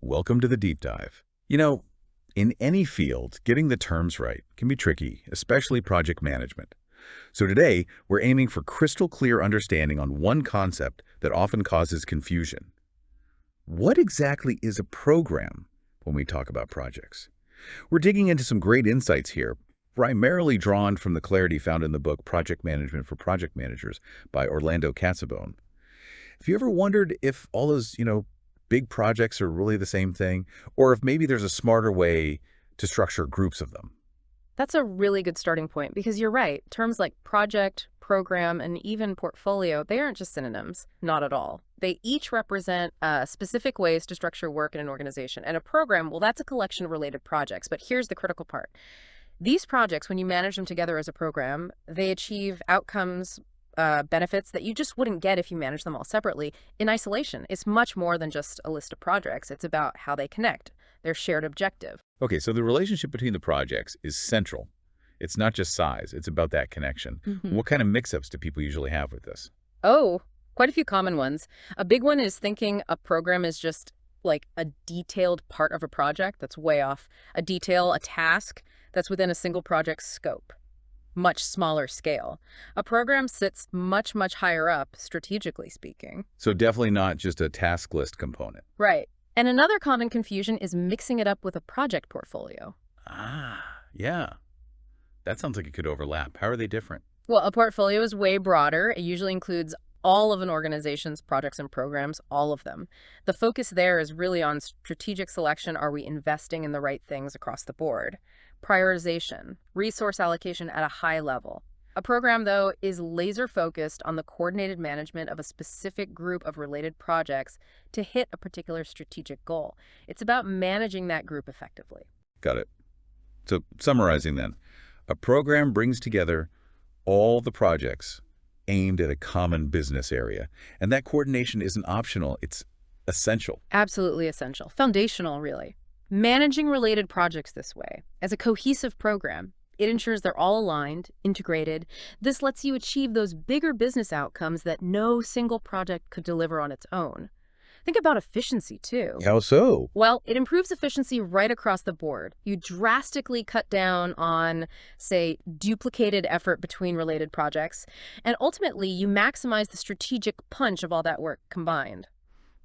Welcome to the deep dive. In any field, getting the terms right can be tricky, especially project management. So today, we're aiming for crystal clear understanding on one concept that often causes confusion. What exactly is a program when we talk about projects? We're digging into some great insights here, primarily drawn from the clarity found in the book Project Management for Project Managers by Orlando Cassabone. Have you ever wondered if all those, big projects are really the same thing, or if maybe there's a smarter way to structure groups of them? That's a really good starting point because you're right. Terms like project, program, and even portfolio, they aren't just synonyms. Not at all. They each represent specific ways to structure work in an organization. And a program, well, that's a collection of related projects. But here's the critical part. These projects, when you manage them together as a program, they achieve outcomes, benefits that you just wouldn't get if you manage them all separately in isolation. It's much more than just a list of projects. It's about how they connect, their shared objective. Okay, so the relationship between the projects is central. It's not just size, it's about that connection. Mhm. What kind of mix-ups do people usually have with this? Oh, quite a few common ones. A big one is thinking a program is just like a detailed part of a project. That's way off. A detail, a task that's within a single project's scope, much smaller scale. A program sits much, much higher up, strategically speaking. So definitely not just a task list component. Right. And another common confusion is mixing it up with a project portfolio. Ah, yeah. That sounds like it could overlap. How are they different? Well, a portfolio is way broader. It usually includes all of an organization's projects and programs, all of them. The focus there is really on strategic selection. Are we investing in the right things across the board? Prioritization, resource allocation at a high level. A program, though, is laser focused on the coordinated management of a specific group of related projects to hit a particular strategic goal. It's about managing that group effectively. Got it. So summarizing then, a program brings together all the projects aimed at a common business area. And that coordination isn't optional, it's essential. Absolutely essential, foundational, really. Managing related projects this way, as a cohesive program, it ensures they're all aligned, integrated. This lets you achieve those bigger business outcomes that no single project could deliver on its own. Think about efficiency, too. How so? Well, it improves efficiency right across the board. You drastically cut down on, say, duplicated effort between related projects, and ultimately you maximize the strategic punch of all that work combined.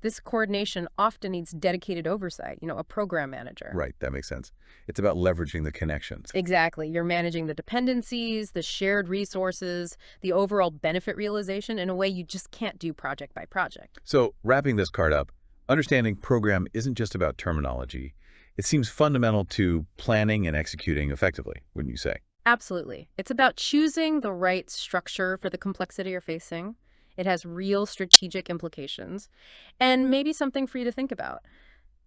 This coordination often needs dedicated oversight, a program manager. Right, that makes sense. It's about leveraging the connections. Exactly. You're managing the dependencies, the shared resources, the overall benefit realization in a way you just can't do project by project. So wrapping this card up, understanding program isn't just about terminology. It seems fundamental to planning and executing effectively, wouldn't you say? Absolutely. It's about choosing the right structure for the complexity you're facing. It has real strategic implications and maybe something for you to think about.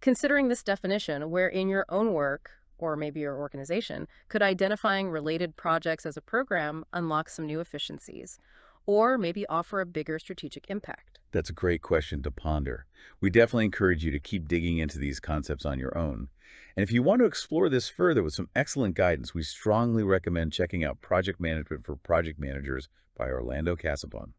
Considering this definition, where in your own work or maybe your organization, could identifying related projects as a program unlock some new efficiencies or maybe offer a bigger strategic impact? That's a great question to ponder. We definitely encourage you to keep digging into these concepts on your own. And if you want to explore this further with some excellent guidance, we strongly recommend checking out Project Management for Project Managers by Orlando Cassabon.